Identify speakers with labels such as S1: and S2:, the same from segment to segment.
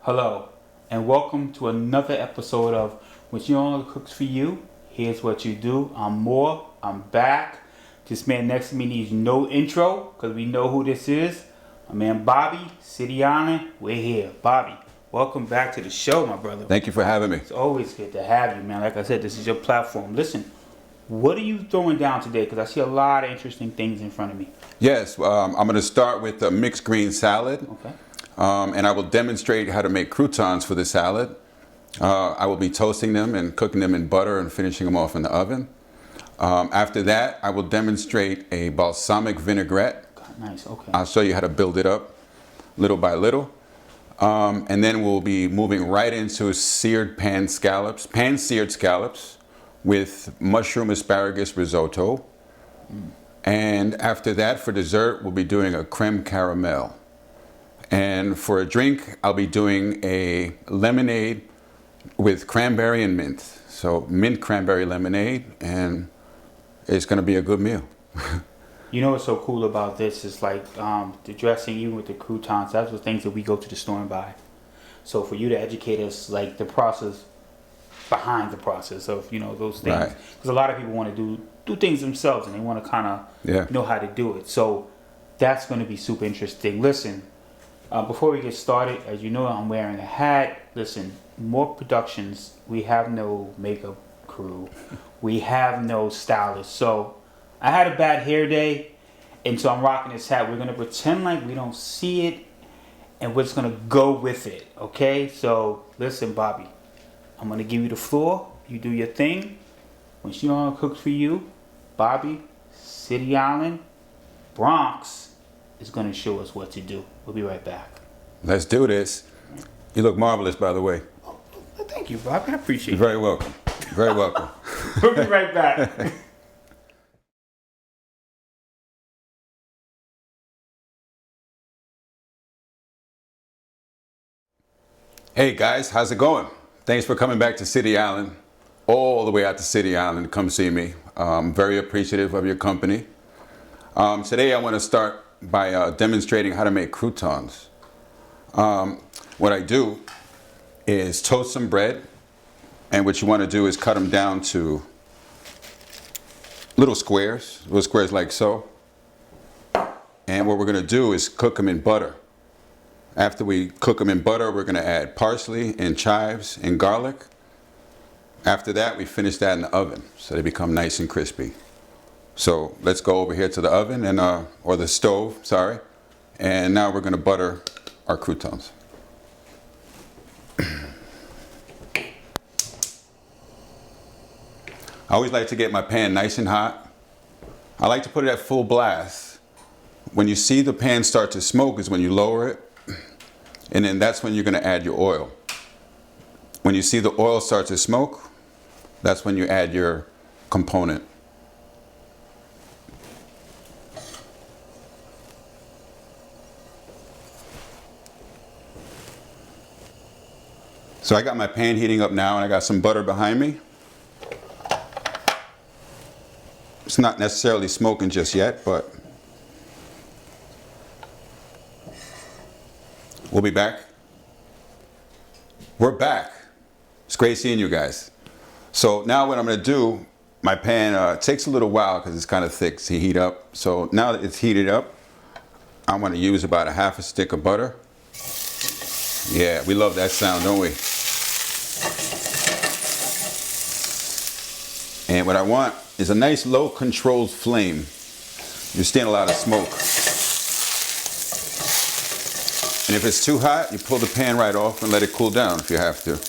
S1: Hello, and welcome to another episode of What Your Uncle Cooks For You. Here's what you do. I'm back. This man next to me needs no intro, because we know who this is. My man Bobby, City Island, we're here. Bobby, welcome back to the show, my brother.
S2: Thank you for having me.
S1: It's always good to have you, man. Like I said, this is your platform. Listen, what are you throwing down today? Because I see a lot of interesting things in front of me.
S2: Yes, I'm going to start with a mixed green salad.
S1: Okay.
S2: And I will demonstrate how to make croutons for the salad. I will be toasting them and cooking them in butter and finishing them off in the oven. After that, I will demonstrate a balsamic vinaigrette.
S1: Nice, okay.
S2: I'll show you how to build it up little by little. And then we'll be moving right into seared pan-seared scallops with mushroom asparagus risotto. And after that, for dessert, we'll be doing a creme caramel. And for a drink, I'll be doing a lemonade with cranberry and mint. So mint cranberry lemonade, and it's going to be a good meal.
S1: You know what's so cool about this is like the dressing, even with the croutons, that's the things that we go to the store and buy. So for you to educate us, like the process behind the process of, you know, those things.
S2: Right.
S1: Because a lot of people want to do things themselves and they want to kind of know how to do it. So that's going to be super interesting. Listen, before we get started, as you know, I'm wearing a hat. Listen, more productions. We have no makeup crew. We have no stylist. So I had a bad hair day, and so I'm rocking this hat. We're going to pretend like we don't see it, and we're just going to go with it, okay? So listen, Bobby, I'm going to give you the floor. You do your thing. When she on Cooks For You, Bobby, City Island, Bronx is going to show us what to do. We'll be right back.
S2: Let's do this. You look marvelous, by the way.
S1: Oh, thank you, Bobby. I appreciate it.
S2: You're very welcome. Very welcome.
S1: We'll be right back.
S2: Hey guys, how's it going? Thanks for coming back to City Island, all the way out to City Island to come see me. I'm very appreciative of your company. Today I want to start by demonstrating how to make croutons. What I do is toast some bread, and what you want to do is cut them down to little squares like so. And what we're going to do is cook them in butter. After we cook them in butter, we're going to add parsley and chives and garlic. After that, we finish that in the oven so they become nice and crispy. So let's go over here to the oven and or the stove, sorry. And now we're going to butter our croutons. I always like to get my pan nice and hot. I like to put it at full blast. When you see the pan start to smoke is when you lower it. And then that's when you're going to add your oil. When you see the oil start to smoke, that's when you add your component. So I got my pan heating up now, and I got some butter behind me. It's not necessarily smoking just yet, but we'll be back. We're back. It's great seeing you guys. So now what I'm going to do, my pan takes a little while because it's kind of thick to heat up. So now that it's heated up, I'm going to use about a half a stick of butter. Yeah, we love that sound, don't we? And what I want is a nice low controlled flame. You're seeing a lot of smoke. And if it's too hot, you pull the pan right off and let it cool down if you have to.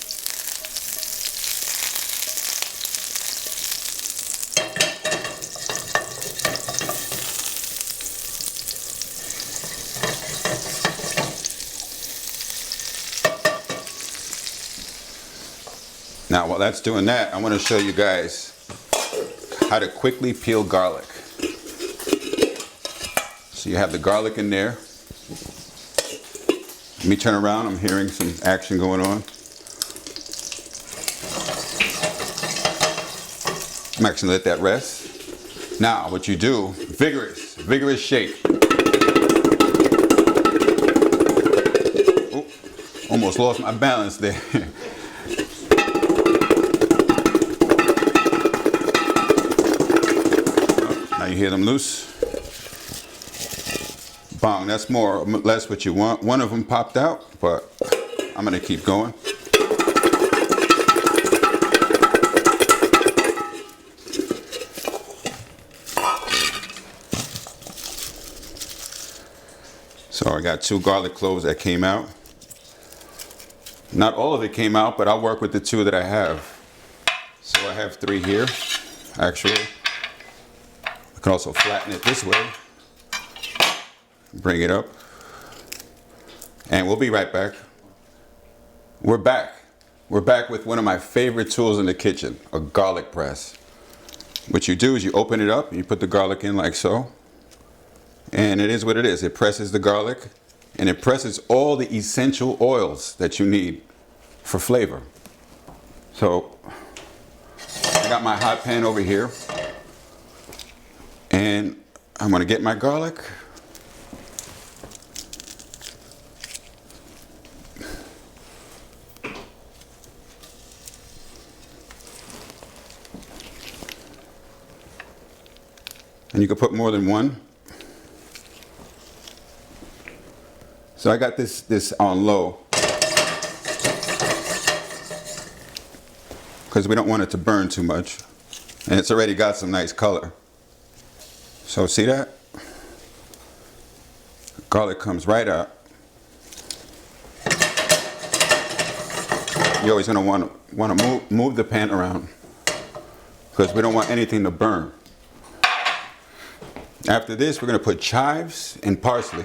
S2: Now, while that's doing that, I want to show you guys how to quickly peel garlic. So you have the garlic in there. Let me turn around. I'm hearing some action going on. I'm actually going to let that rest. Now, what you do, vigorous shake. Ooh. Almost lost my balance there. Now you hear them loose. Bong, that's more or less what you want. One of them popped out, but I'm gonna keep going. So I got 2 garlic cloves that came out. Not all of it came out, but I'll work with the 2 that I have. So I have 3 here, actually. I can also flatten it this way. Bring it up. And we'll be right back. We're back. We're back with one of my favorite tools in the kitchen, a garlic press. What you do is you open it up, and you put the garlic in like so. And it is what it is. It presses the garlic, and it presses all the essential oils that you need for flavor. So I got my hot pan over here, and I'm gonna get my garlic. And you can put more than one. So I got this on low because we don't want it to burn too much, and it's already got some nice color. So see that? Garlic comes right out. You're always going to want to move the pan around because we don't want anything to burn. After this, we're going to put chives and parsley.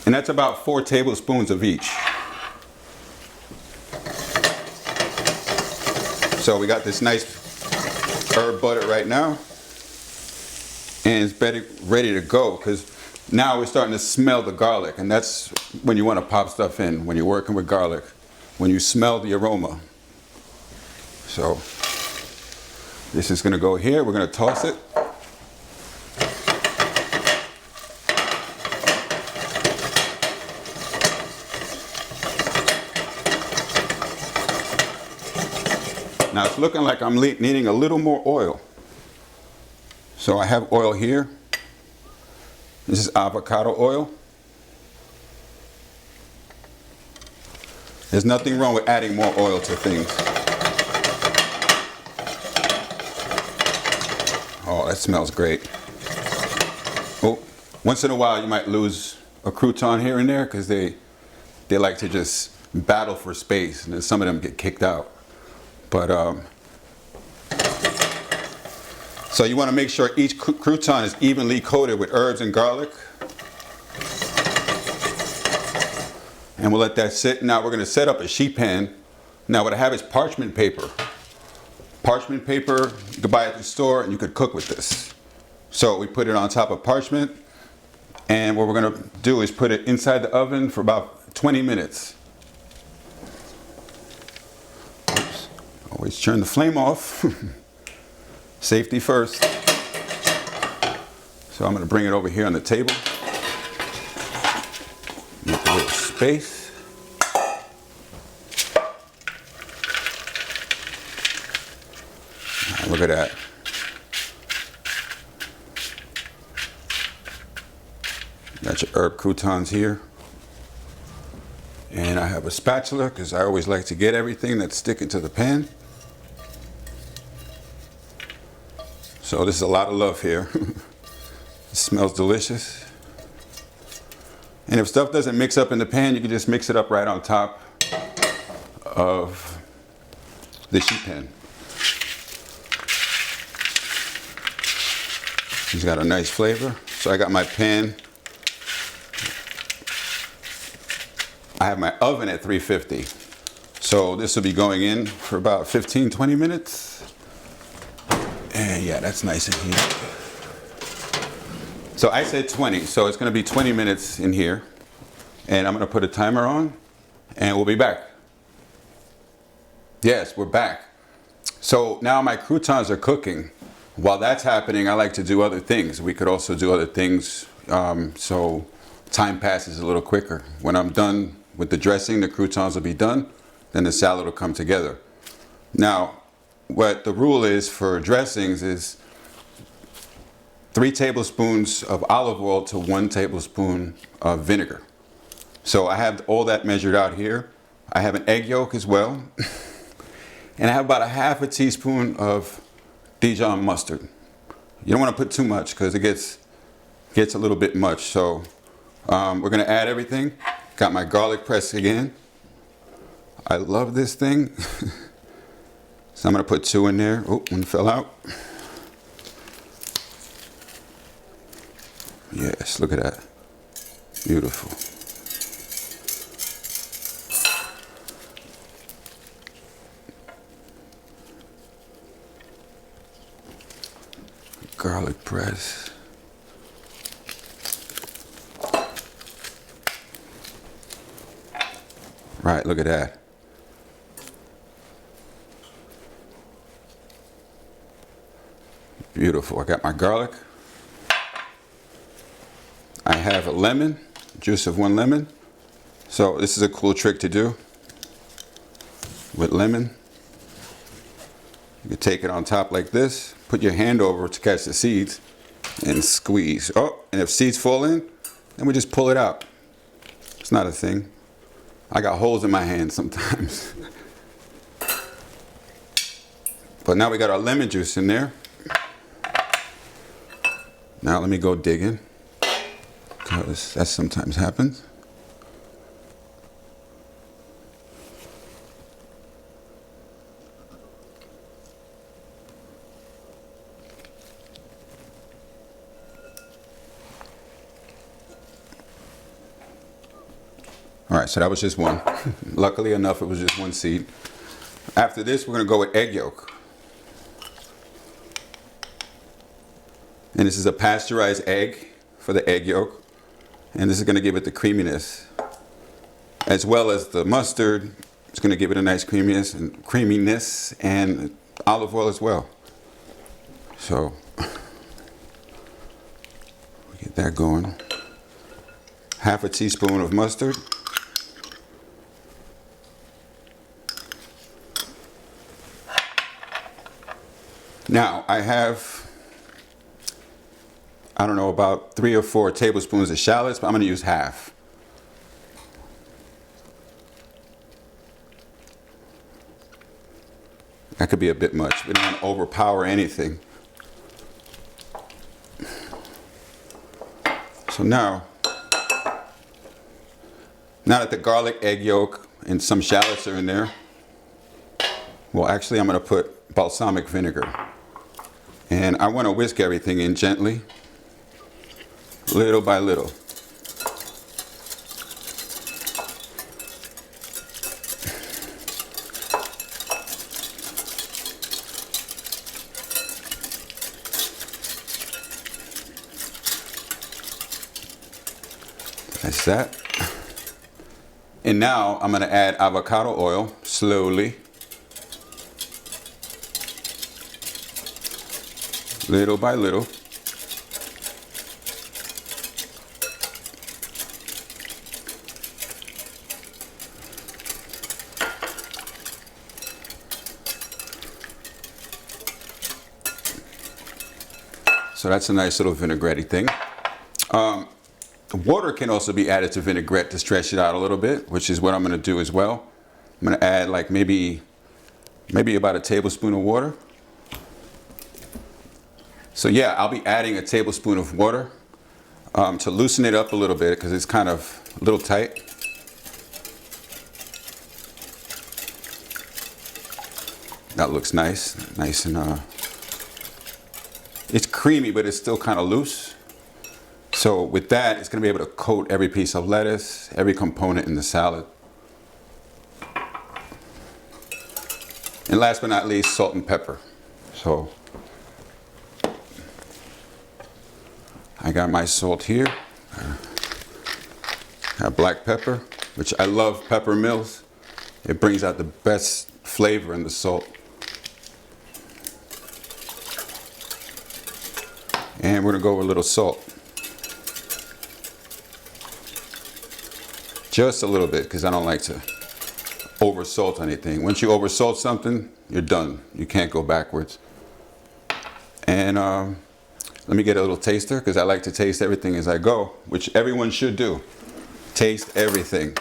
S2: And that's about 4 tablespoons of each. So we got this nice herb butter right now. And it's ready to go because now we're starting to smell the garlic. And that's when you want to pop stuff in, when you're working with garlic, when you smell the aroma. So this is going to go here. We're going to toss it. Now it's looking like I'm needing a little more oil. So I have oil here. This is avocado oil. There's nothing wrong with adding more oil to things. Oh, that smells great. Oh, once in a while you might lose a crouton here and there because they like to just battle for space, and then some of them get kicked out. But so you want to make sure each crouton is evenly coated with herbs and garlic. And we'll let that sit. Now we're going to set up a sheet pan. Now what I have is parchment paper. Parchment paper, you can buy it at the store and you could cook with this. So we put it on top of parchment. And what we're going to do is put it inside the oven for about 20 minutes. Oops. Always turn the flame off. Safety first. So I'm going to bring it over here on the table. Make a little space. Now, look at that. Got your herb croutons here. And I have a spatula because I always like to get everything that's sticking to the pan. So this is a lot of love here. It smells delicious. And if stuff doesn't mix up in the pan, you can just mix it up right on top of the sheet pan. It's got a nice flavor. So I got my pan. I have my oven at 350. So this will be going in for about 15-20 minutes. And yeah, that's nice in here. So I said 20, so it's going to be 20 minutes in here. And I'm going to put a timer on. and we'll be back. Yes, we're back. So now my croutons are cooking. While that's happening, I like to do other things. We could also do other things so time passes a little quicker. When I'm done with the dressing, the croutons will be done, then the salad will come together. Now, what the rule is for dressings is 3 tablespoons of olive oil to 1 tablespoon of vinegar. So I have all that measured out here. I have an egg yolk as well. And I have about a half a teaspoon of Dijon mustard. You don't want to put too much because it gets a little bit much. So we're going to add everything. Got my garlic press again. I love this thing. So I'm going to put 2 in there. Oh, one fell out. Yes, look at that. Beautiful. Garlic press. Right, look at that. Beautiful. I got my garlic. I have a lemon, juice of 1 lemon. So this is a cool trick to do with lemon. You can take it on top like this, put your hand over to catch the seeds, and squeeze. Oh, and if seeds fall in, then we just pull it out. It's not a thing. I got holes in my hand sometimes. But now we got our lemon juice in there. Now let me go digging, because that sometimes happens. All right, so that was just one. Luckily enough, it was just 1 seed. After this, we're gonna go with egg yolk. And this is a pasteurized egg for the egg yolk. And this is gonna give it the creaminess. As well as the mustard, it's gonna give it a nice creaminess and olive oil as well. So, get that going. Half a teaspoon of mustard. Now, I have, I don't know, about 3 or 4 tablespoons of shallots, but I'm going to use half. That could be a bit much. We don't want to overpower anything. So now that the garlic, egg yolk, and some shallots are in there, well, actually, I'm going to put balsamic vinegar. And I want to whisk everything in gently, little by little. That's that. And now I'm going to add avocado oil slowly. Little by little. So that's a nice little vinaigrette thing. Water can also be added to vinaigrette to stretch it out a little bit, which is what I'm going to do as well. I'm going to add like maybe about a tablespoon of water. So yeah, I'll be adding a tablespoon of water to loosen it up a little bit because it's kind of a little tight. That looks nice and it's creamy, but it's still kind of loose. So with that, it's going to be able to coat every piece of lettuce, every component in the salad. And last but not least, salt and pepper. So I got my salt here. Got black pepper, which I love pepper mills. It brings out the best flavor in the salt. And we're gonna go with a little salt. Just a little bit, because I don't like to over salt anything. Once you over salt something, you're done. You can't go backwards. And let me get a little taster, because I like to taste everything as I go, which everyone should do. Taste everything.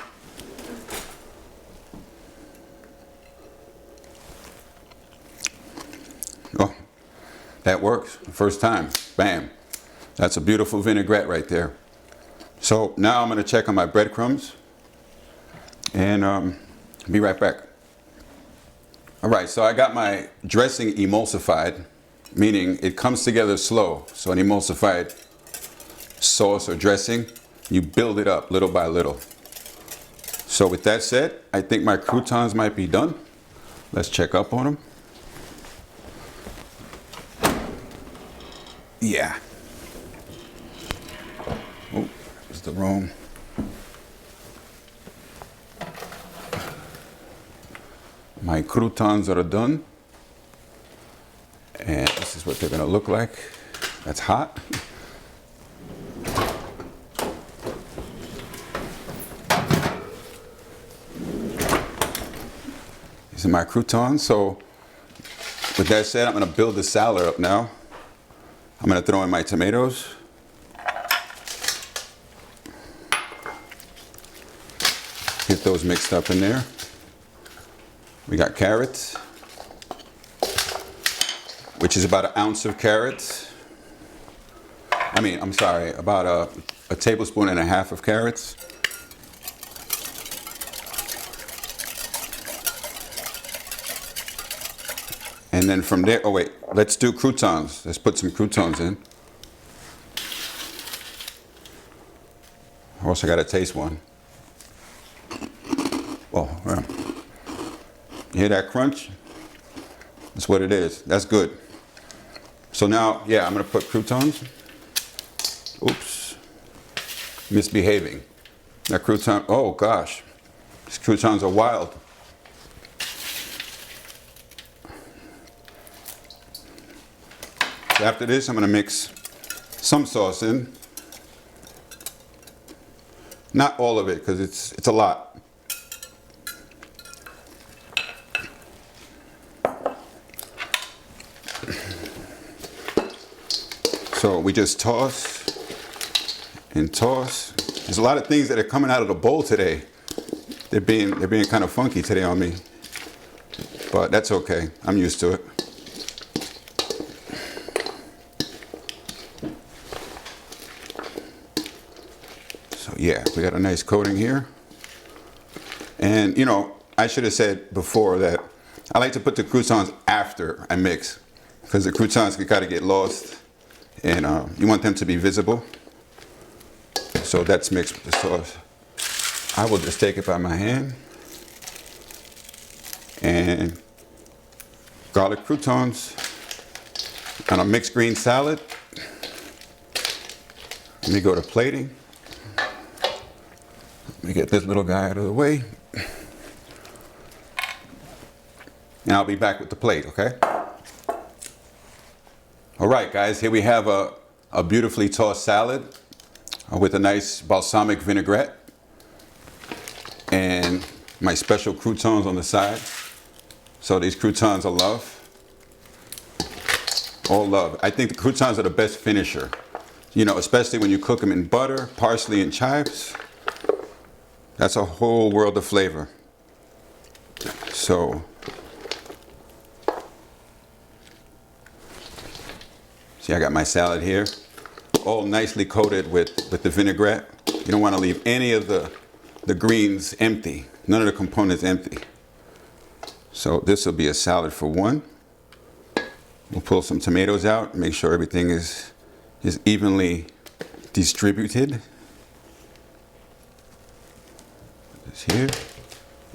S2: Oh, that works. First time. Bam. That's a beautiful vinaigrette right there. So now I'm going to check on my breadcrumbs. And be right back. All right, so I got my dressing emulsified, meaning it comes together slow. So an emulsified sauce or dressing, you build it up little by little. So with that said, I think my croutons might be done. Let's check up on them. Yeah. Oh, it's the wrong. My croutons are done. And this is what they're gonna look like. That's hot. These are my croutons. So with that said, I'm gonna build the salad up now. I'm gonna throw in my tomatoes. Get those mixed up in there. We got carrots, which is about 1 ounce of carrots. I'm sorry, about a tablespoon and a half of carrots. And then from there, oh wait, let's do croutons. Let's put some croutons in. I also got to taste one. Oh, yeah. You hear that crunch? That's what it is. That's good. So now, yeah, I'm going to put croutons. Oops. Misbehaving. That crouton, oh gosh. These croutons are wild. So after this, I'm going to mix some sauce in. Not all of it, because it's a lot. So we just toss and toss. There's a lot of things that are coming out of the bowl today. They're being kind of funky today on me, but that's okay. I'm used to it. So yeah, we got a nice coating here. And you know, I should have said before that I like to put the croutons after I mix, because the croutons can kind of get lost. And you want them to be visible. So that's mixed with the sauce. I will just take it by my hand. And garlic croutons on a mixed green salad. Let me go to plating. Let me get this little guy out of the way. And I'll be back with the plate, okay? All right, guys, here we have a beautifully tossed salad with a nice balsamic vinaigrette and my special croutons on the side. So these croutons are love, all love. I think the croutons are the best finisher, you know, especially when you cook them in butter, parsley, and chives. That's a whole world of flavor. So see, I got my salad here, all nicely coated with the vinaigrette. You don't want to leave any of the greens empty. None of the components empty. So this will be a salad for one. We'll pull some tomatoes out, make sure everything is evenly distributed. This here.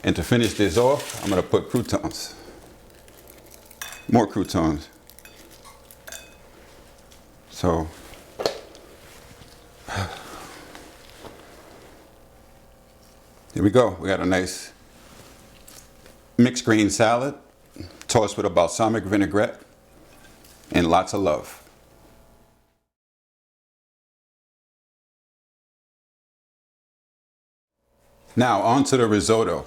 S2: And to finish this off, I'm going to put croutons. More croutons. So, here Here we go. We got a nice mixed green salad, tossed with a balsamic vinaigrette, and lots of love. Now on to the risotto.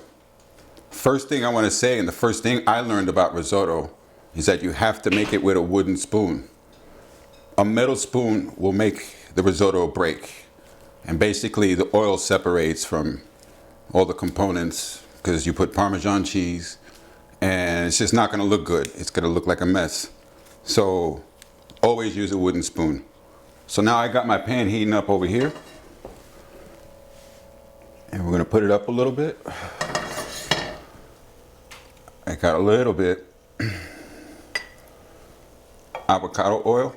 S2: First thing I want to say, and the first thing I learned about risotto, is that you have to make it with a wooden spoon. A metal spoon will make the risotto break. And basically the oil separates from all the components because you put Parmesan cheese and it's just not going to look good. It's going to look like a mess. So always use a wooden spoon. So now I got my pan heating up over here. And we're going to put it up a little bit. I got a little bit avocado oil.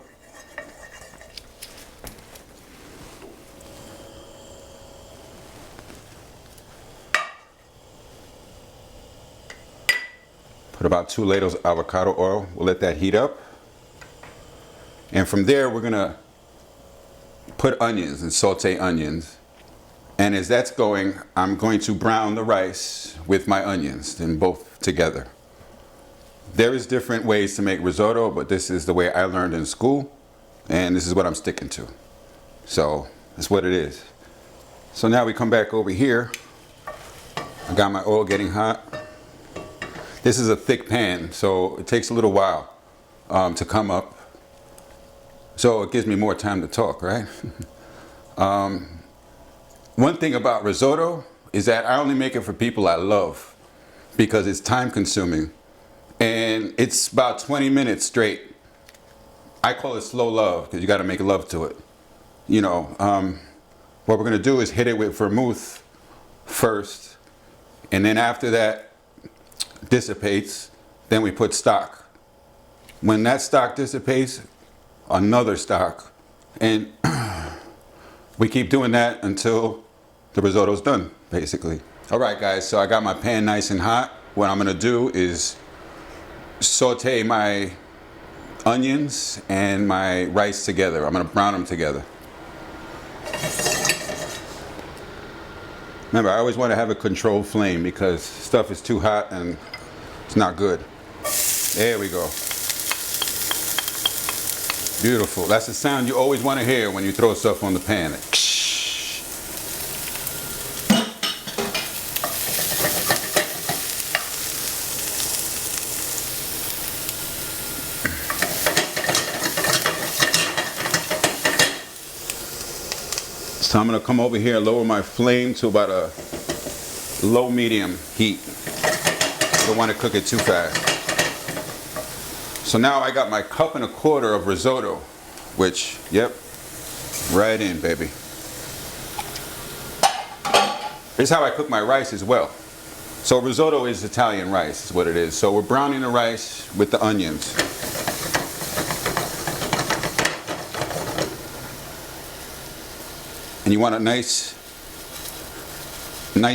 S2: Put about 2 ladles of avocado oil. We'll let that heat up. And from there, we're gonna put onions and saute onions. And as that's going, I'm going to brown the rice with my onions, then both together. There is different ways to make risotto, but this is the way I learned in school, and this is what I'm sticking to. So that's what it is. So now we come back over here. I got my oil getting hot. This is a thick pan, so it takes a little while to come up. So it gives me more time to talk, right? One thing about risotto is that I only make it for people I love because it's time consuming and it's about 20 minutes straight. I call it slow love because you got to make love to it. You know, what we're going to do is hit it with vermouth first, and then after that dissipates, then we put stock. When that stock dissipates, another stock, and we keep doing that until the risotto's done, basically. All right, guys, so I got my pan nice and hot. What I'm gonna do is saute my onions and my rice together. I'm gonna brown them together. Remember, I always want to have a controlled flame because stuff is too hot and it's not good. There we go. Beautiful. That's the sound you always want to hear when you throw stuff on the pan. So I'm going to come over here and lower my flame to about a low medium heat. Don't want to cook it too fast. So now I got my 1.25 cups of risotto, which, yep, right in, baby. Here's how I cook my rice as well. So risotto is Italian rice, is what it is. So we're browning the rice with the onions. And you want a nice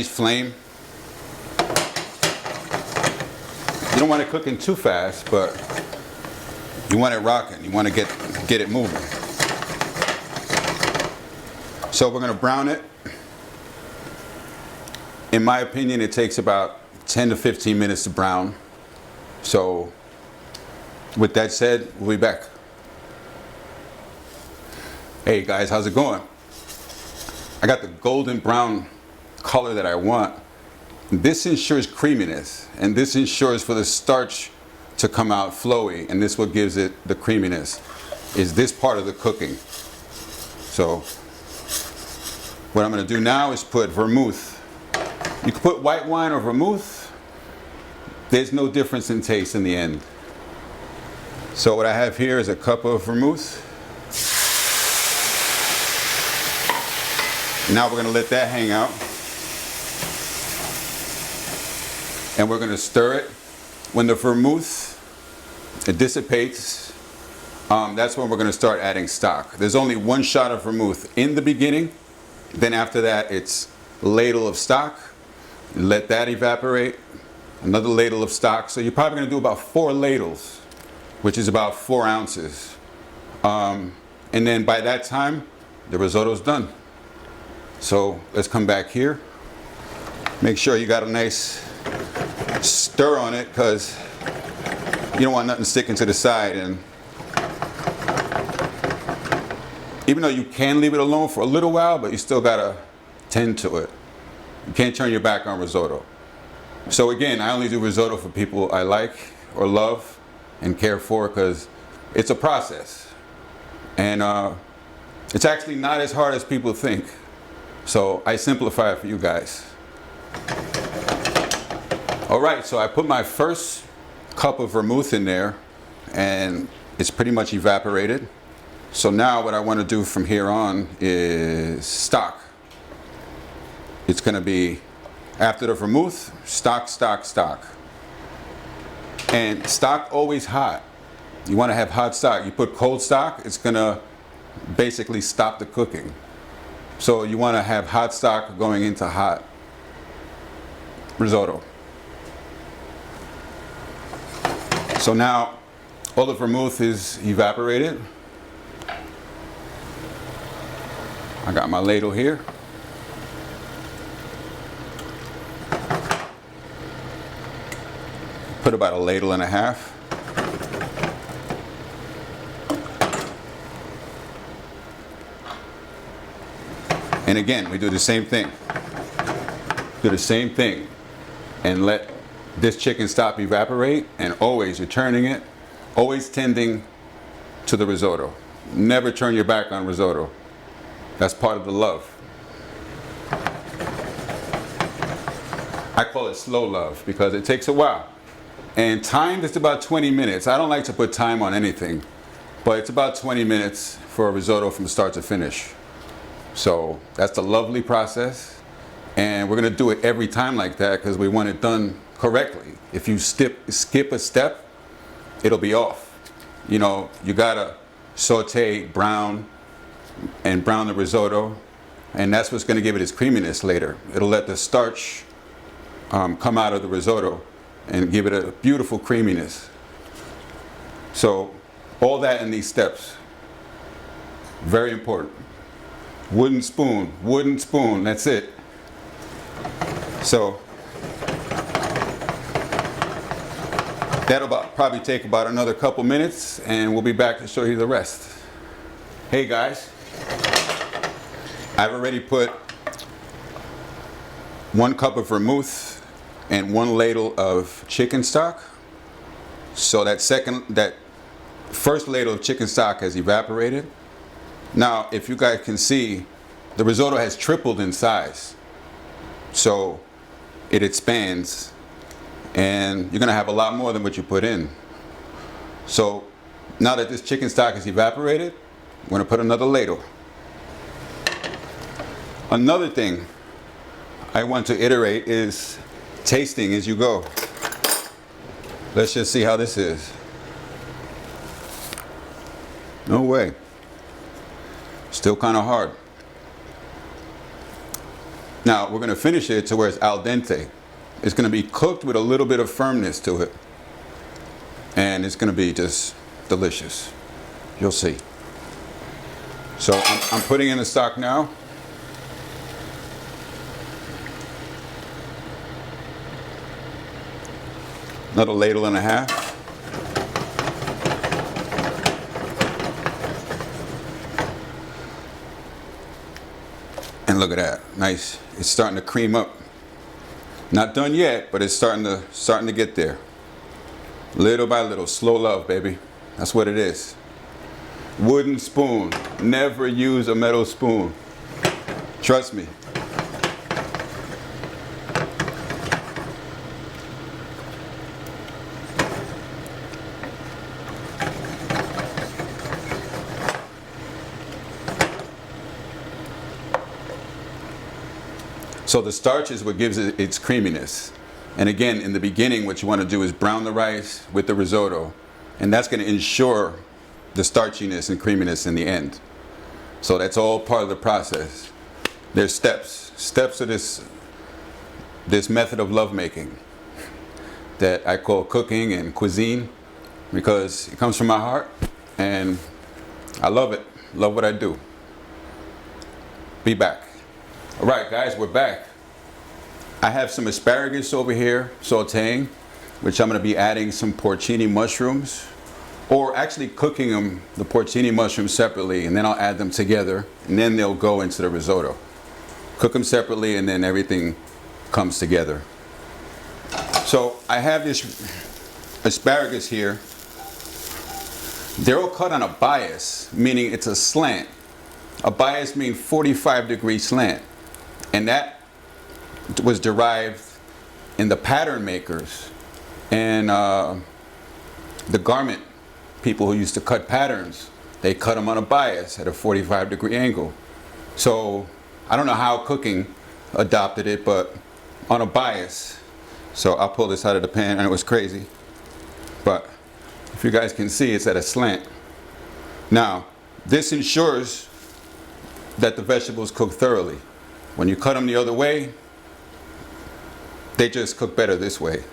S2: flame. You don't want it cooking too fast, but you want it rocking. You want to get it moving. So we're going to brown it. In my opinion, it takes about 10 to 15 minutes to brown. So with that said, we'll be back. Hey guys, how's it going? I got the golden brown color that I want. This ensures creaminess, and this ensures for the starch to come out flowy, and this what gives it the creaminess, is this part of the cooking. So what I'm going to do now is put vermouth. You can put white wine or vermouth. There's no difference in taste in the end. So what I have here is a cup of vermouth. Now we're going to let that hang out. And we're going to stir it. When the vermouth, it dissipates, that's when we're going to start adding stock. There's only 1 shot of vermouth in the beginning. Then after that, it's a ladle of stock. Let that evaporate. Another ladle of stock. So you're probably going to do about 4 ladles, which is about 4 ounces. And then by that time, the risotto's done. So let's come back here. Make sure you got a nice stir on it, because you don't want nothing sticking to the side. And even though you can leave it alone for a little while, but you still gotta tend to it. You can't turn your back on risotto. So again, I only do risotto for people I like or love and care for, because it's a process. And it's actually not as hard as people think. So I simplify it for you guys. All right, so I put my first cup of vermouth in there, and it's pretty much evaporated. So now what I want to do from here on is stock. It's going to be, after the vermouth, stock, stock, stock. And stock always hot. You want to have hot stock. You put cold stock, it's going to basically stop the cooking. So you want to have hot stock going into hot risotto. So now all the vermouth is evaporated. I got my ladle here. Put about a ladle and a half. And again, we do the same thing. Do the same thing. And let this chicken stock evaporate, and always you're turning it, always tending to the risotto. Never turn your back on risotto. That's part of the love. I call it slow love because it takes a while. And time is about 20 minutes. I don't like to put time on anything, but it's about 20 minutes for a risotto from start to finish. So that's the lovely process. And we're gonna do it every time like that because we want it done correctly. If you skip a step, it'll be off. You know, you gotta saute, brown the risotto, and that's what's gonna give it its creaminess later. It'll let the starch come out of the risotto and give it a beautiful creaminess. So all that in these steps, very important. Wooden spoon, that's it. So that'll probably take about another couple minutes, and we'll be back to show you the rest. Hey guys, I've already put 1 cup of vermouth and 1 ladle of chicken stock. So that first ladle of chicken stock has evaporated. Now, if you guys can see, the risotto has tripled in size. So it expands, and you're gonna have a lot more than what you put in. So now that this chicken stock is evaporated, I'm gonna put another ladle. Another thing I want to iterate is tasting as you go. Let's just see how this is. No way. Still kind of hard. Now we're going to finish it to where it's al dente. It's going to be cooked with a little bit of firmness to it. And it's going to be just delicious. You'll see. So I'm putting in the stock now. Another ladle and a half. And look at that, nice. It's starting to cream up. Not done yet, but it's starting to get there. Little by little, slow love, baby. That's what it is. Wooden spoon. Never use a metal spoon. Trust me. So the starch is what gives it its creaminess. And again, in the beginning, what you want to do is brown the rice with the risotto. And that's going to ensure the starchiness and creaminess in the end. So that's all part of the process. There's steps of this method of lovemaking that I call cooking and cuisine, because it comes from my heart and I love it. Love what I do. Be back. All right, guys, we're back. I have some asparagus over here sauteing, which I'm going to be adding some porcini mushrooms, or actually cooking them, the porcini mushrooms separately, and then I'll add them together, and then they'll go into the risotto. Cook them separately, and then everything comes together. So I have this asparagus here. They're all cut on a bias, meaning it's a slant. A bias means 45-degree slant, and that was derived in the pattern makers and the garment people who used to cut patterns. They cut them on a bias at a 45-degree angle. So I don't know how cooking adopted it, but on a bias. So I'll pull this out of the pan, and it was crazy. But if you guys can see, it's at a slant. Now, this ensures that the vegetables cook thoroughly. When you cut them the other way, they just cook better this way.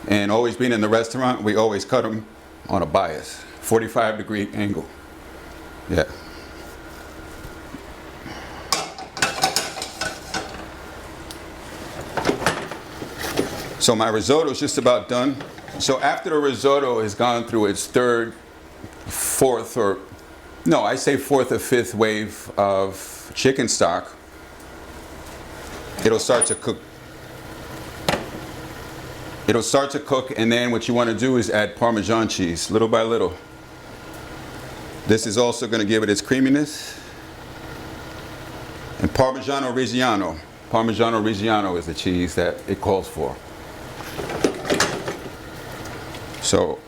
S2: And always being in the restaurant, we always cut them on a bias, 45-degree angle. Yeah. So my risotto is just about done. So after the risotto has gone through its third, fourth, or no, I say fourth or fifth wave of chicken stock, it'll start to cook. It'll start to cook, and then what you want to do is add Parmesan cheese, little by little. This is also going to give it its creaminess. And Parmigiano Reggiano. Parmigiano Reggiano is the cheese that it calls for. So,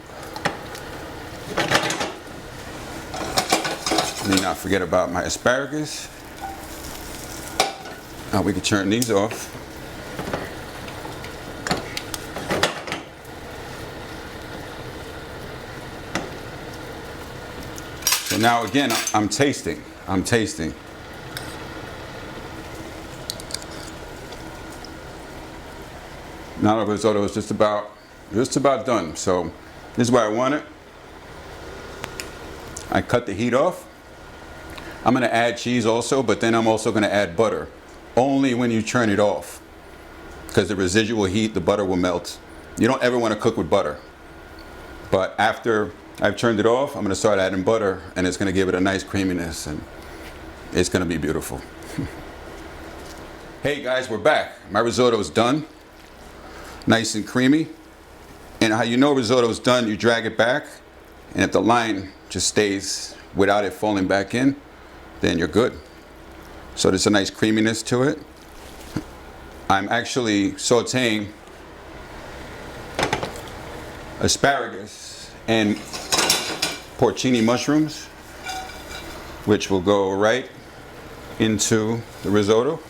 S2: let me not forget about my asparagus. Now we can turn these off. So now again, I'm tasting. Now the risotto is just about done. So this is where I want it. I cut the heat off. I'm going to add cheese also, but then I'm also going to add butter. Only when you turn it off, because the residual heat, the butter will melt. You don't ever want to cook with butter. But after I've turned it off, I'm going to start adding butter, and it's going to give it a nice creaminess, and it's going to be beautiful. Hey guys, we're back. My risotto is done. Nice and creamy. And how you know risotto is done, you drag it back, and if the line just stays without it falling back in, then you're good. So there's a nice creaminess to it. I'm actually sauteing asparagus and porcini mushrooms, which will go right into the risotto.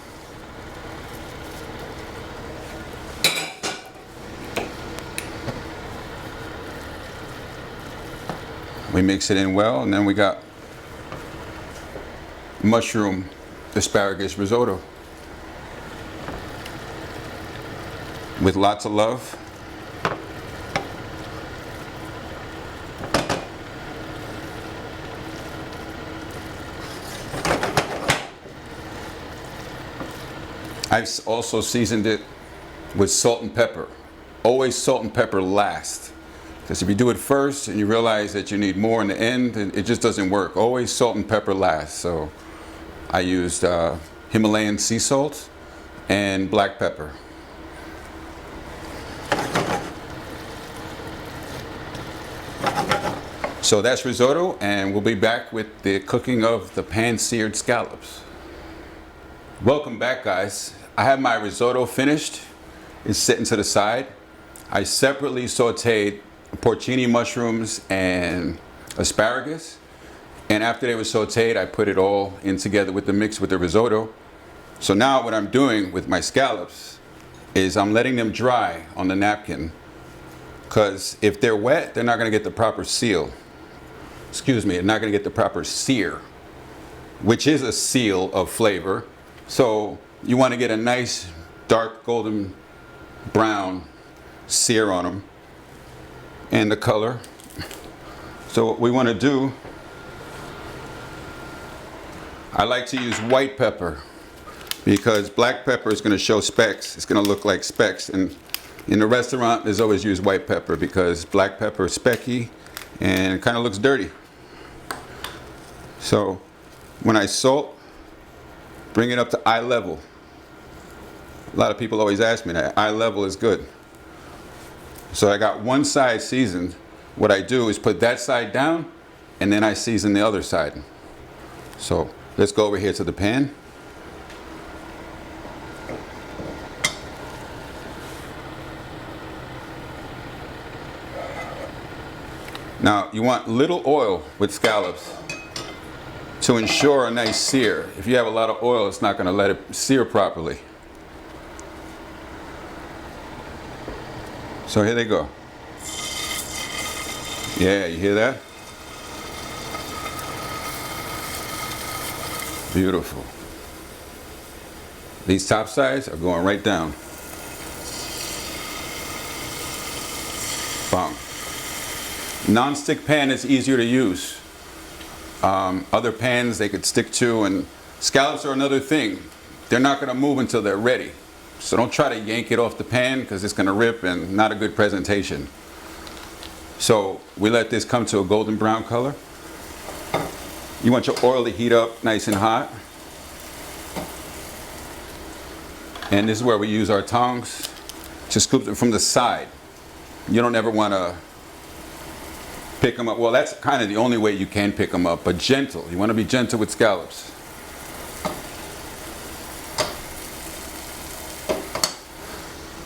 S2: We mix it in well, and then we got mushroom asparagus risotto with lots of love. I've also seasoned it with salt and pepper. Always salt and pepper last. Because if you do it first and you realize that you need more in the end, it just doesn't work. Always salt and pepper last. So I used Himalayan sea salt and black pepper. So that's risotto, and we'll be back with the cooking of the pan-seared scallops. Welcome back, guys. I have my risotto finished. It's sitting to the side. I separately sauteed porcini mushrooms and asparagus, and after they were sauteed, I put it all in together with the mix with the risotto. So now what I'm doing with my scallops is I'm letting them dry on the napkin, because if they're wet, they're not going to get the proper seal. Excuse me, they're not going to get the proper sear, which is a seal of flavor. So you want to get a nice dark golden brown sear on them and the color. So what we want to do, I like to use white pepper. because black pepper is going to show specks. It's going to look like specks. And in the restaurant, there's always used white pepper because black pepper is specky and it kind of looks dirty. So when I salt, bring it up to eye level. A lot of people always ask me that. Eye level is good. So I got one side seasoned. What I do is put that side down and then I season the other side. So let's go over here to the pan. Now you want little oil with scallops to ensure a nice sear. If you have a lot of oil, it's not going to let it sear properly. So here they go. Yeah, you hear that? Beautiful. These top sides are going right down. Bang. Non-stick pan is easier to use. Other pans they could stick to, and scallops are another thing. They're not going to move until they're ready. So don't try to yank it off the pan because it's going to rip and not a good presentation. So we let this come to a golden brown color. You want your oil to heat up nice and hot. And this is where we use our tongs to scoop them from the side. You don't ever want to pick them up. Well, that's kind of the only way you can pick them up, but gentle. You want to be gentle with scallops.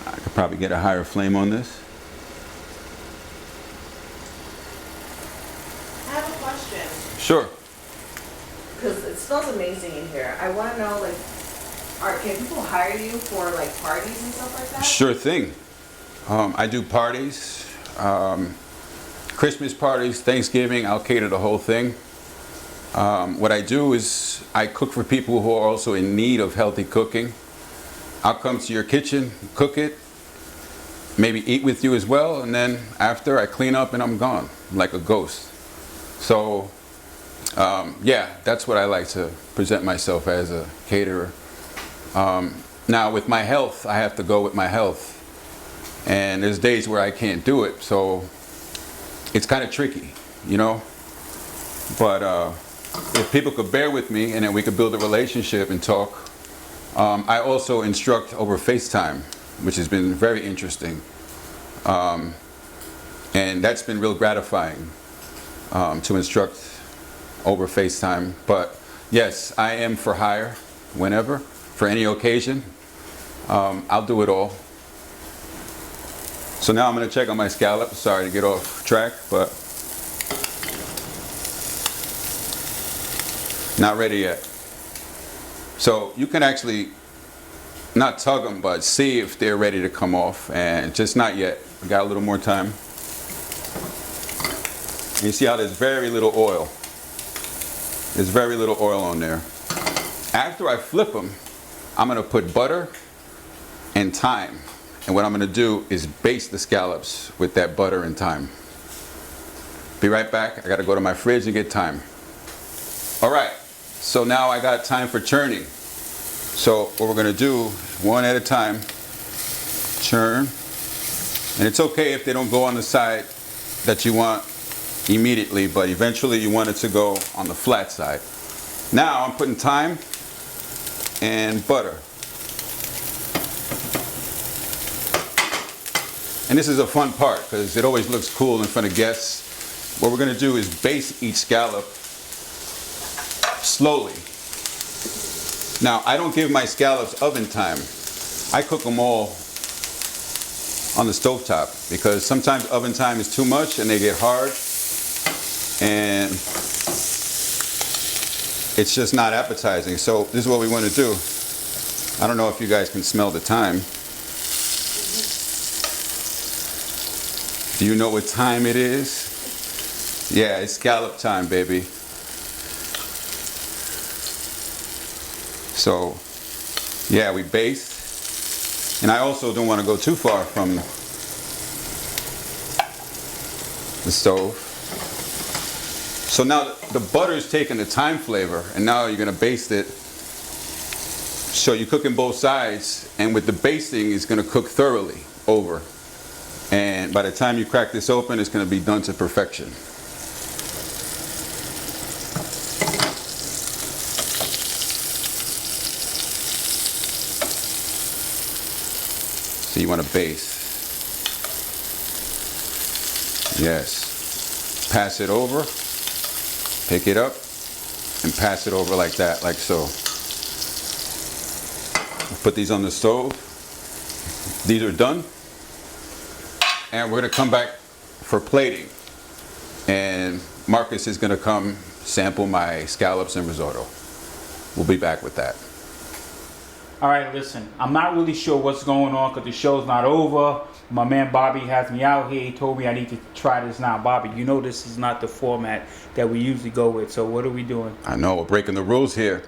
S2: I could probably get a higher flame on this.
S3: I have a question.
S2: Sure.
S3: Because it smells amazing in here. I want to know, like, can people hire you for like parties and stuff like that?
S2: Sure thing. I do parties, Christmas parties, Thanksgiving. I'll cater the whole thing. What I do is I cook for people who are also in need of healthy cooking. I'll come to your kitchen, cook it, maybe eat with you as well, and then after I clean up and I'm gone like a ghost. So yeah, that's what I like to present myself as, a caterer. Now with my health, I have to go with my health, and there's days where I can't do it, so it's kind of tricky, you know. But if people could bear with me and then we could build a relationship and talk. I also instruct over FaceTime, which has been very interesting, and that's been real gratifying to instruct over FaceTime. But yes, I am for hire whenever, for any occasion. I'll do it all. So now I'm going to check on my scallop. Sorry to get off track, but not ready yet. So you can actually not tug them, but see if they're ready to come off, and just not yet. We got a little more time. And you see how there's very little oil. There's very little oil on there. After I flip them, I'm going to put butter and thyme. And what I'm going to do is baste the scallops with that butter and thyme. Be right back. I got to go to my fridge and get thyme. All right. So now I got time for churning. So what we're going to do, one at a time, churn. And it's okay if they don't go on the side that you want immediately, but eventually you want it to go on the flat side. Now I'm putting thyme and butter. And this is a fun part because it always looks cool in front of guests. What we're going to do is baste each scallop slowly. Now, I don't give my scallops oven time. I cook them all on the stovetop because sometimes oven time is too much and they get hard and it's just not appetizing. So this is what we want to do. I don't know if you guys can smell the thyme. Do you know what time it is? Yeah, it's scallop time, baby. So, yeah, we baste. And I also don't want to go too far from the stove. So now the butter is taking the thyme flavor, and now you're going to baste it So you're cooking both sides, and with the basting, it's going to cook thoroughly over. And by the time you crack this open, it's going to be done to perfection. So you want to baste. Yes. Pass it over, pick it up, and pass it over like that, like so. Put these on the stove. These are done. And we're going to come back for plating. And Marcus is going to come sample my scallops and risotto. We'll be back with that.
S1: All right, listen, I'm not really sure what's going on because the show's not over. My man Bobby has me out here. He told me I need to try this now. Bobby, you know this is not the format that we usually go with, so what are we doing?
S2: I know, we're breaking the rules here.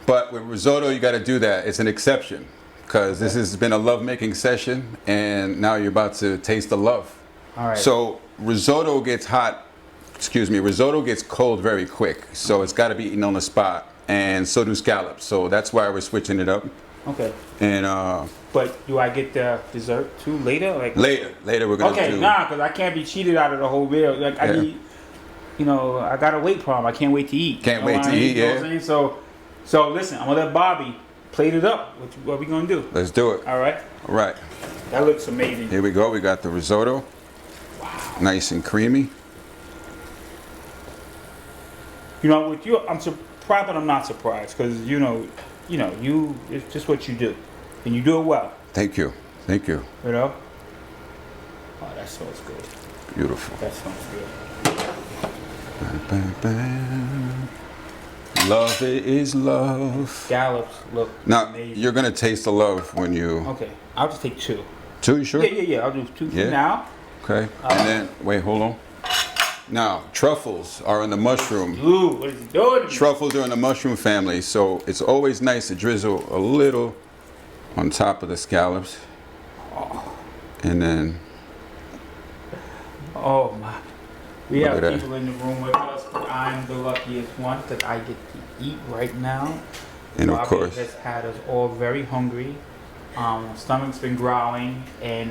S2: But with risotto, you got to do that. It's an exception because this has been a love-making session, and now you're about to taste the love.
S1: All right.
S2: So risotto gets risotto gets cold very quick, so it's got to be eaten on the spot, and so do scallops. So that's why we're switching it up.
S1: Okay.
S2: And
S1: but do I get the dessert too later? Like
S2: later we're gonna do.
S1: Okay, nah, because I can't be cheated out of the whole meal. Like I need, I got a weight problem. I can't wait to eat.
S2: Can't wait to eat.
S1: You know what I'm saying? So listen, I'm gonna let Bobby plate it up. What we gonna do?
S2: Let's do it.
S1: All right.
S2: All right.
S1: That looks amazing.
S2: Here we go. We got the risotto.
S1: Wow.
S2: Nice and creamy.
S1: With you, I'm surprised, but I'm not surprised because it's just what you do, and you do it well.
S2: Thank you. Thank you.
S1: You know. Oh, that smells good.
S2: Beautiful.
S1: That smells good.
S2: Ba, ba, ba. Love is love.
S1: Scallops look
S2: amazing. You're gonna taste the love when you.
S1: Okay, I'll just take 2.
S2: 2, you sure?
S1: Yeah. I'll do 2 for now.
S2: Okay. And then wait, hold on. Now truffles are in the mushroom.
S1: Ooh, what is he doing?
S2: Truffles are in the mushroom family, so it's always nice to drizzle a little on top of the scallops, and then.
S1: Oh my. We
S2: Look
S1: have
S2: at
S1: people in the room with us, but I'm the luckiest one because I get to eat right now.
S2: And of
S1: Bobby
S2: course,
S1: has had us all very hungry. Stomach's been growling, and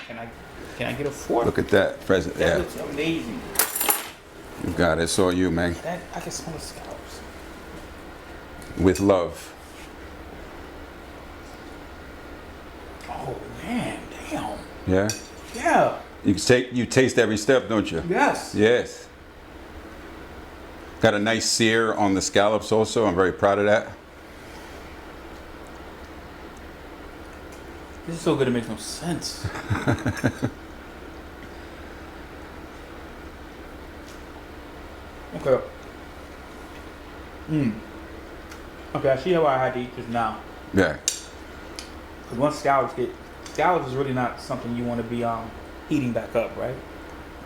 S1: can I get a fork?
S2: look at that present.
S1: That looks amazing.
S2: You got it. It's all you, man.
S1: I can smell the scallops.
S2: With love.
S1: Oh man, damn.
S2: Yeah.
S1: Yeah.
S2: You taste every step, don't you?
S1: Yes.
S2: Yes. Got a nice sear on the scallops also. I'm very proud of that.
S1: This is so good it makes no sense. Okay. Okay, I see how I had to eat this now.
S2: Yeah.
S1: Because once scallops is really not something you want to be heating back up, right?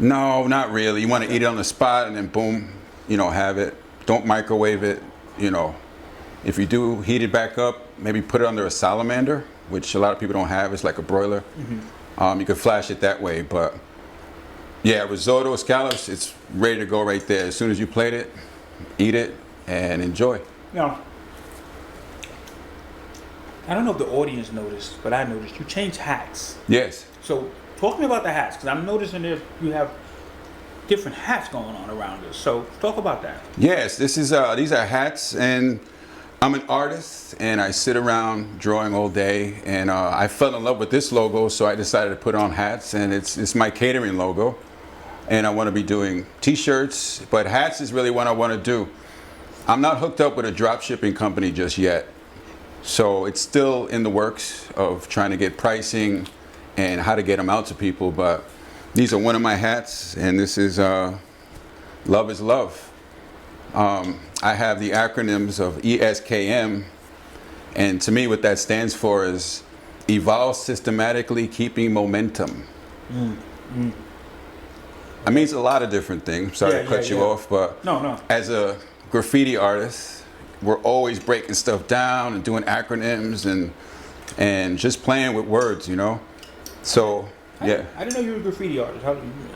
S2: No, not really. You want to eat it on the spot and then boom, have it. Don't microwave it. If you do heat it back up, maybe put it under a salamander, which a lot of people don't have. It's like a broiler. Mm-hmm. You can flash it that way, but yeah, risotto, scallops, it's ready to go right there. As soon as you plate it, eat it, and enjoy.
S1: Now, I don't know if the audience noticed, but I noticed you changed hats.
S2: Yes.
S1: So talk to me about the hats, because I'm noticing you have different hats going on around us. So talk about that.
S2: Yes, these are hats, and I'm an artist, and I sit around drawing all day, and I fell in love with this logo, so I decided to put on hats, and it's my catering logo, and I want to be doing t-shirts, but hats is really what I want to do. I'm not hooked up with a drop shipping company just yet, so it's still in the works of trying to get pricing and how to get them out to people, but these are one of my hats, and this is Love is Love. I have the acronyms of ESKM, and to me what that stands for is Evolve Systematically Keeping Momentum. It means a lot of different things. Sorry to cut you off, but
S1: no.
S2: As a graffiti artist, we're always breaking stuff down and doing acronyms and just playing with words, So, yeah.
S1: I didn't know you were a graffiti artist.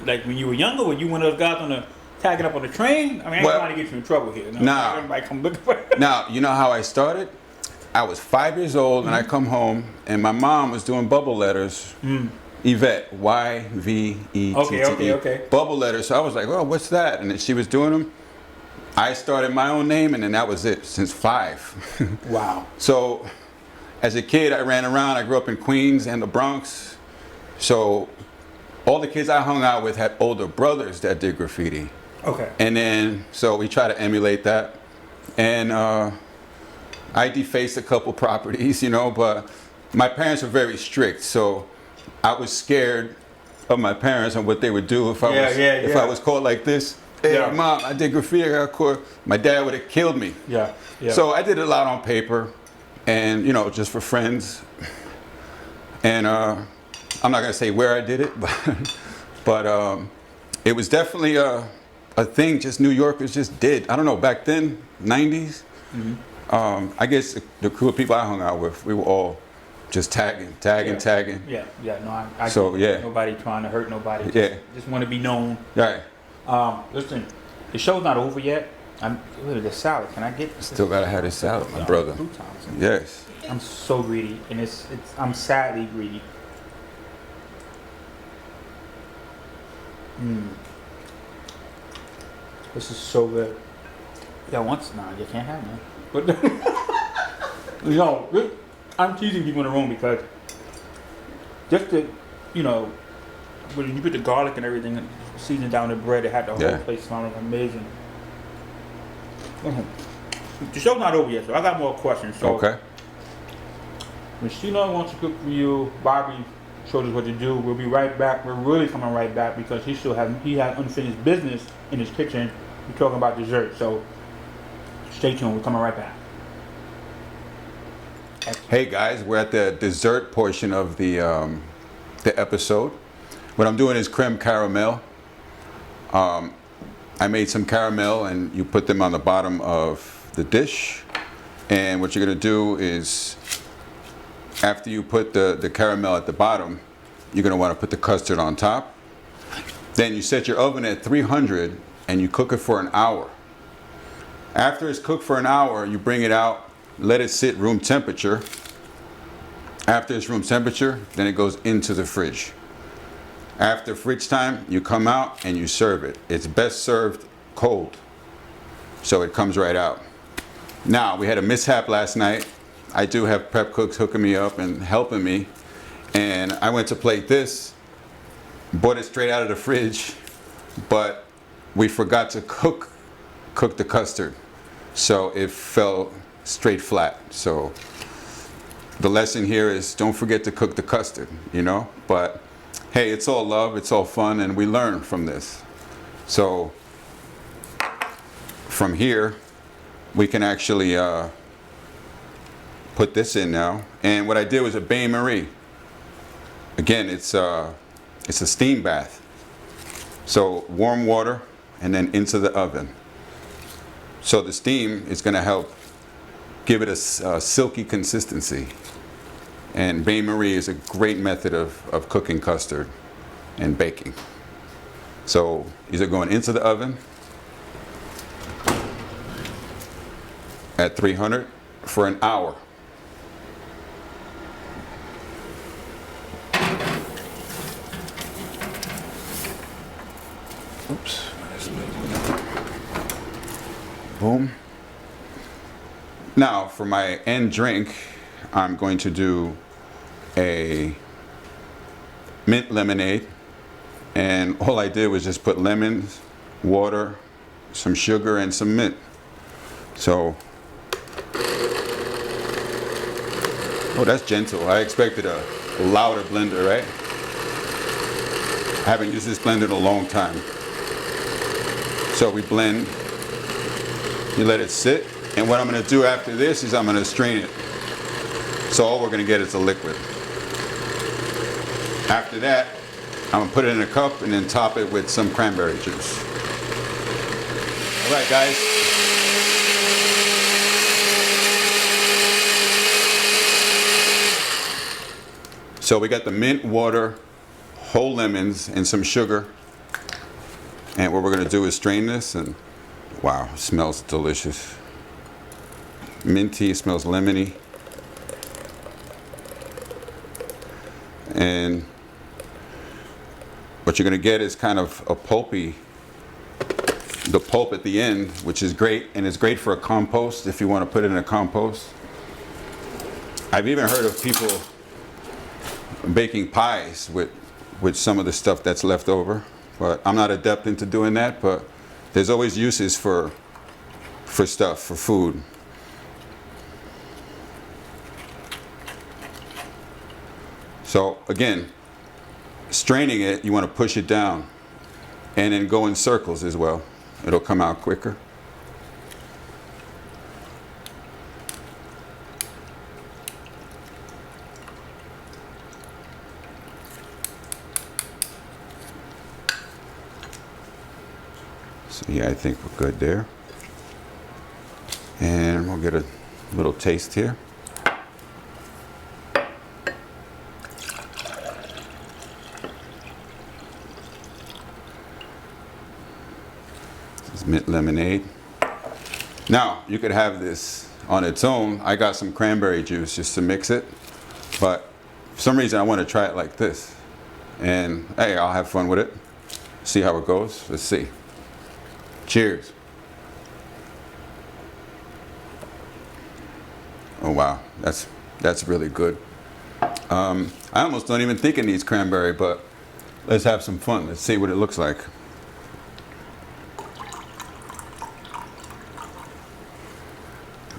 S1: Like when you were younger, were you one of those guys on the tagging up on the train? I mean, I ain't trying to get you in trouble here. No,
S2: nah.
S1: Everybody come looking for it.
S2: Now, you know how I started? I was 5 years old, and I come home, and my mom was doing bubble letters. Yvette, Y-V-E-T-T-E.
S1: Okay.
S2: Bubble letters. So I was like, oh, what's that? And then she was doing them. I started my own name, and then that was it, since 5.
S1: Wow.
S2: So, as a kid, I ran around. I grew up in Queens and the Bronx. So, all the kids I hung out with had older brothers that did graffiti.
S1: Okay.
S2: And then, so we try to emulate that. And I defaced a couple properties, you know, but my parents were very strict. So I was scared of my parents and what they would do if I was caught like this. Hey, Mom, I did graffiti, I got caught. My dad would have killed me.
S1: Yeah.
S2: So I did it a lot on paper and, you know, just for friends. And I'm not going to say where I did it, but it was definitely a thing just New Yorkers just did. I don't know, back then, 90s, I guess the crew of people I hung out with, we were all just tagging.
S1: Yeah. No, I
S2: so, yeah.
S1: Nobody trying to hurt nobody. Just want to be known.
S2: Right.
S1: Listen, the show's not over yet. Look at the salad. Can I get?
S2: Still gotta have this salad, my brother.
S1: Croutons.
S2: Yes.
S1: I'm so greedy, and I'm sadly greedy. This is so good. Yeah, you can't have none. But no, I'm teasing people in the room because just to, you know, when you put the garlic and everything, seasoning down the bread, it had the whole place smelling amazing. The show's not over yet, so I got more questions. So
S2: okay.
S1: When Sheila wants to cook for you, Bobby showed us what to do. We'll be right back. We're really coming right back because he has unfinished business in his kitchen. We're talking about dessert, so stay tuned. We're coming right back.
S2: Hey guys, we're at the dessert portion of the episode. What I'm doing is creme caramel. I made some caramel and you put them on the bottom of the dish. And what you're gonna do is, after you put the caramel at the bottom, you're gonna wanna put the custard on top. Then you set your oven at 300 and you cook it for an hour. After it's cooked for an hour, you bring it out, let it sit room temperature. After it's room temperature, then it goes into the fridge. After fridge time, you come out and you serve it. It's best served cold, so it comes right out. Now, we had a mishap last night. I do have prep cooks hooking me up and helping me. And I went to plate this, bought it straight out of the fridge, but we forgot to cook the custard. So it fell straight flat. So the lesson here is don't forget to cook the custard, you know? But hey, it's all love, it's all fun, and we learn from this. So from here, we can actually put this in now. And what I did was a bain-marie. Again, it's a steam bath. So warm water and then into the oven. So the steam is gonna help give it a silky consistency. And bain-marie is a great method of cooking custard and baking. So these are going into the oven at 300 for an hour. Oops. Boom. Now for my end drink, I'm going to do a mint lemonade, and all I did was just put lemons, water, some sugar, and some mint. So, oh, that's gentle. I expected a louder blender, right? I haven't used this blender in a long time. So we blend, you let it sit, and what I'm gonna do after this is I'm gonna strain it. So all we're gonna get is a liquid. After that, I'm gonna put it in a cup and then top it with some cranberry juice. All right, guys. So we got the mint, water, whole lemons, and some sugar. And what we're going to do is strain this, and wow, it smells delicious. Minty, it smells lemony. And what you're going to get is kind of a pulpy, the pulp at the end, which is great, and it's great for a compost if you want to put it in a compost. I've even heard of people baking pies with some of the stuff that's left over, but I'm not adept into doing that. But there's always uses for stuff, for food. So again, straining it, you want to push it down and then go in circles as well. It'll come out quicker. So yeah, I think we're good there. And we'll get a little taste here. This is mint lemonade. Now, you could have this on its own. I got some cranberry juice just to mix it. But for some reason, I want to try it like this. And hey, I'll have fun with it. See how it goes. Let's see. Cheers. Oh wow, that's really good. I almost don't even think it needs cranberry, but let's have some fun. Let's see what it looks like.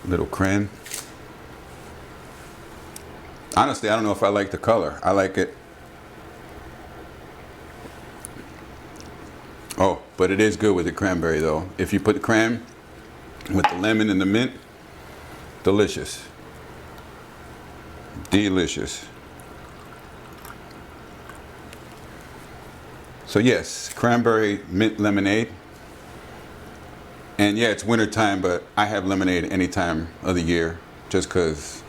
S2: Little cran. Honestly, I don't know if I like the color. I like it. Oh, but it is good with the cranberry though. If you put the cran with the lemon and the mint, delicious. Delicious. So yes, cranberry mint lemonade. And yeah, it's winter time, but I have lemonade any time of the year just because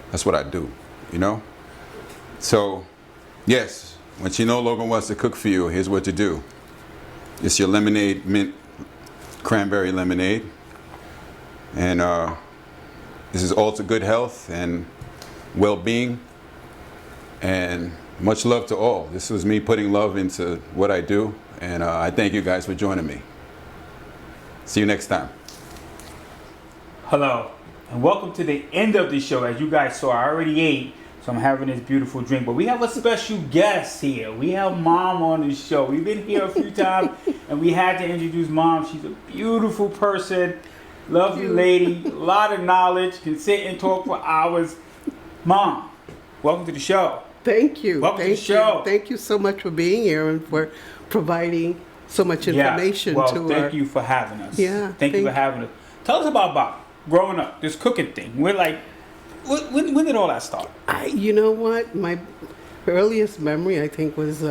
S2: that's what I do, you know? So yes, once you know Logan wants to cook for you, here's what to do. It's your lemonade, mint, cranberry lemonade. And this is all to good health and well-being. And much love to all. This was me putting love into what I do. And I thank you guys for joining me. See you next time.
S1: Hello, and welcome to the end of the show. As you guys saw, I already ate, so I'm having this beautiful drink. But we have a special guest here. We have Mom on the show. We've been here a few times, and we had to introduce Mom. She's a beautiful person, lovely lady, a lot of knowledge, can sit and talk for hours. Mom, welcome to the show.
S4: Thank you.
S1: Welcome to the show.
S4: Thank you so much for being here and for providing so much information
S1: well,
S4: to
S1: thank you for having us.
S4: Yeah.
S1: Thank you for having us. Tell us about Bob. Growing up, this cooking thing. We're like, when did all that start?
S4: You know what? My earliest memory, I think, was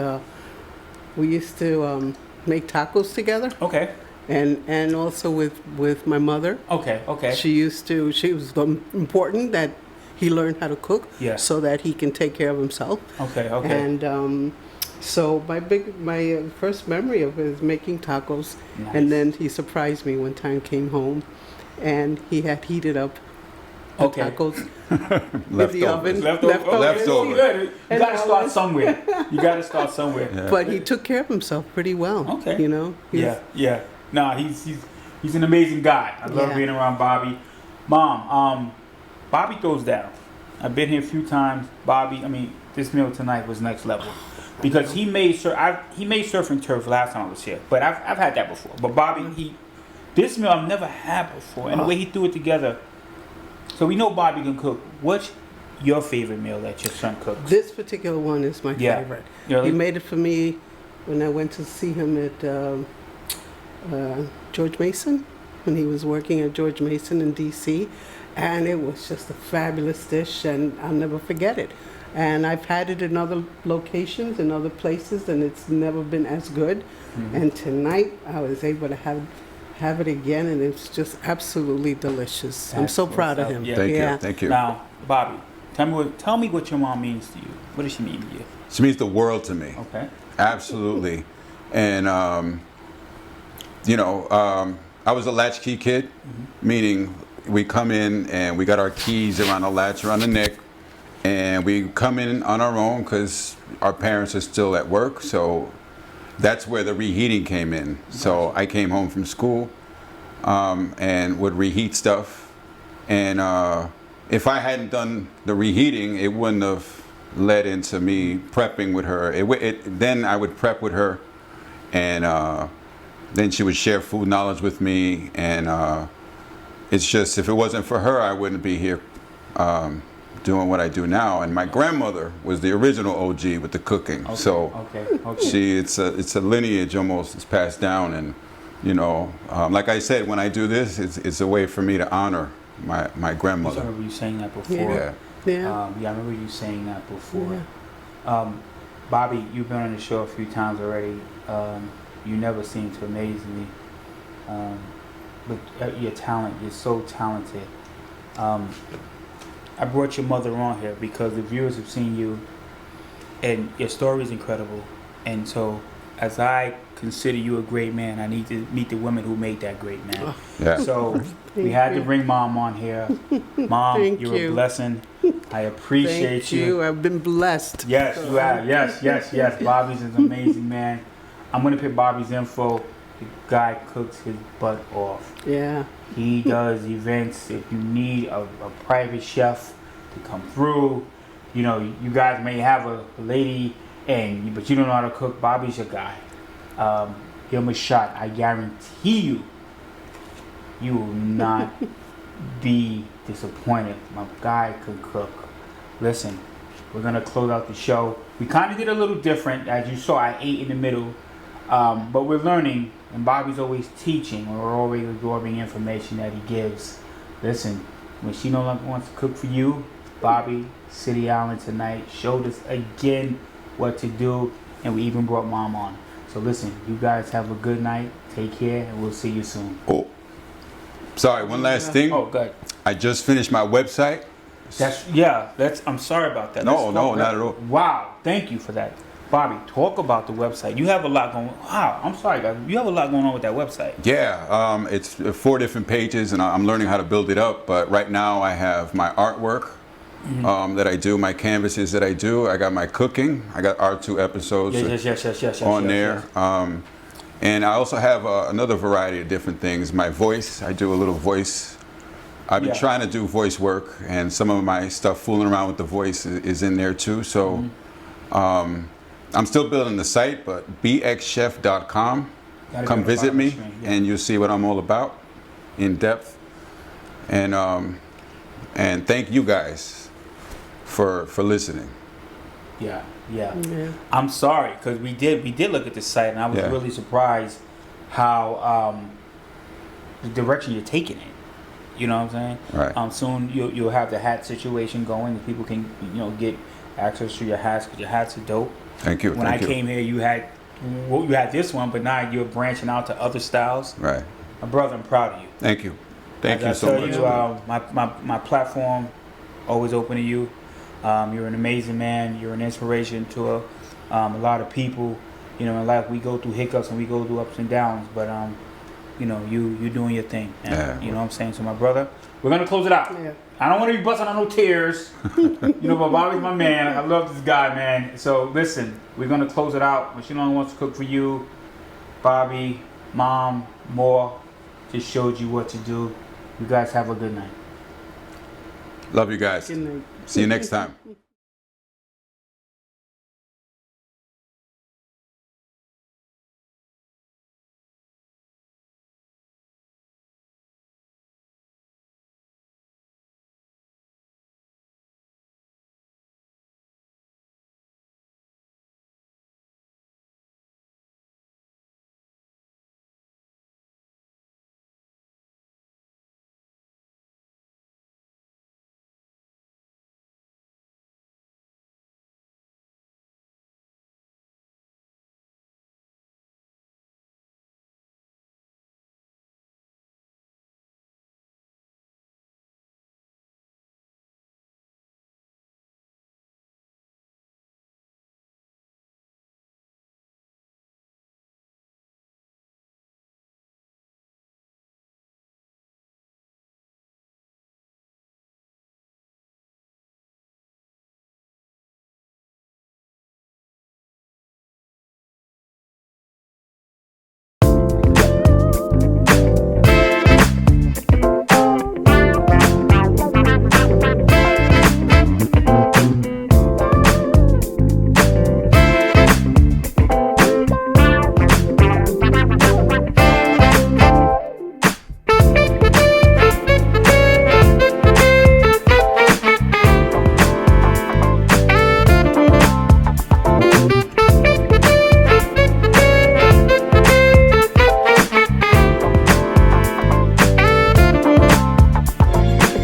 S4: we used to make tacos together.
S1: Okay.
S4: And also with my mother.
S1: Okay.
S4: She was important that he learned how to cook so that he can take care of himself.
S1: Okay.
S4: And so my first memory of it is making tacos.
S1: Nice.
S4: And then he surprised me one time, came home, and he had heated up the tacos in the oven.
S1: Leftovers. You gotta start somewhere.
S2: Yeah.
S4: But he took care of himself pretty well.
S1: Okay.
S4: You know?
S1: Yeah. Nah, he's an amazing guy. I love being around Bobby. Mom, Bobby goes down. I've been here a few times. Bobby, I mean, this meal tonight was next level. Because he made surf and turf last time I was here. But I've had that before. But Bobby, this meal I've never had before. And the way he threw it together. So we know Bobby can cook. What's your favorite meal that your son cooks?
S4: This particular one is my favorite.
S1: Really?
S4: He made it for me when I went to see him at George Mason, when he was working at George Mason in D.C. And it was just a fabulous dish, and I'll never forget it. And I've had it in other locations, in other places, and it's never been as good. Mm-hmm. And tonight I was able to have it again, and it's just absolutely delicious. I'm so proud of him.
S2: Yeah. Thank you.
S1: Now, Bobby, tell me what your mom means to you. What does she mean to you?
S2: She means the world to me.
S1: Okay.
S2: Absolutely. And I was a latchkey kid, meaning we come in and we got our keys around the latch, around the neck, and we come in on our own because our parents are still at work. So that's where the reheating came in. So I came home from school and would reheat stuff. And if I hadn't done the reheating, it wouldn't have led into me prepping with her. Then I would prep with her, and then she would share food knowledge with me. And it's just, if it wasn't for her, I wouldn't be here doing what I do now. And my grandmother was the original OG with the cooking. It's a lineage almost. It's passed down. And like I said, when I do this, it's a way for me to honor my grandmother.
S1: I remember you saying that before.
S4: Yeah.
S1: I remember you saying that before. Yeah. Bobby, you've been on the show a few times already. You never seem to amaze me. But your talent, you're so talented. I brought your mother on here because the viewers have seen you, and your story is incredible. And so, as I consider you a great man, I need to meet the women who made that great man. So we had to bring Mom on here. Mom, you're a blessing. I appreciate
S4: Thank you. I've been blessed.
S1: Yes, you have. Yes. Bobby's an amazing man. I'm gonna put Bobby's info. The guy cooks his butt off.
S4: Yeah.
S1: He does events. If you need a private chef to come through, you guys may have a lady, but you don't know how to cook. Bobby's your guy. Give him a shot. I guarantee you will not be disappointed. My guy can cook. Listen, we're gonna close out the show. We kind of did a little different. As you saw, I ate in the middle, but we're learning. And Bobby's always teaching, or we're always absorbing information that he gives. Listen, when she no longer wants to cook for you, Bobby, City Island tonight, showed us again what to do, and we even brought Mom on. So listen, you guys have a good night. Take care, and we'll see you soon.
S2: Oh, sorry, one last thing.
S1: Oh, good.
S2: I just finished my website.
S1: I'm sorry about that.
S2: No, not at all.
S1: Wow, thank you for that. Bobby, talk about the website. You have a lot going on. Wow, I'm sorry, guys. You have a lot going on with that website.
S2: Yeah, it's 4 different pages, and I'm learning how to build it up. But right now, I have my artwork that I do, my canvases that I do. I got my cooking. I got our 2 episodes on there. And I also have another variety of different things. My voice, I do a little voice. I've been trying to do voice work, and some of my stuff fooling around with the voice is in there too. So. I'm still building the site, but bxchef.com. Come visit me, and you'll see what I'm all about in depth. And thank you guys for listening. Yeah.
S1: I'm sorry, because we did look at the site, and I was really surprised how the direction you're taking it. You know what I'm saying?
S2: Right.
S1: Soon you'll have the hat situation going, and people can get access to your hats, because your hats are dope.
S2: Thank you.
S1: When I came here, you had this one, but now you're branching out to other styles.
S2: Right.
S1: My brother, I'm proud of you.
S2: Thank you. Thank you so much.
S1: My platform always open to you. You're an amazing man. You're an inspiration to a lot of people. In life we go through hiccups and we go through ups and downs, but you're doing your thing. And, you know what I'm saying? So my brother, we're gonna close it out. Yeah. I don't want to be busting on no tears. But Bobby's my man. I love this guy, man. So listen, we're gonna close it out. When she no longer wants to cook for you, Bobby, Mom, more, just showed you what to do. You guys have a good night.
S2: Love you guys.
S4: Good night.
S2: See you next time.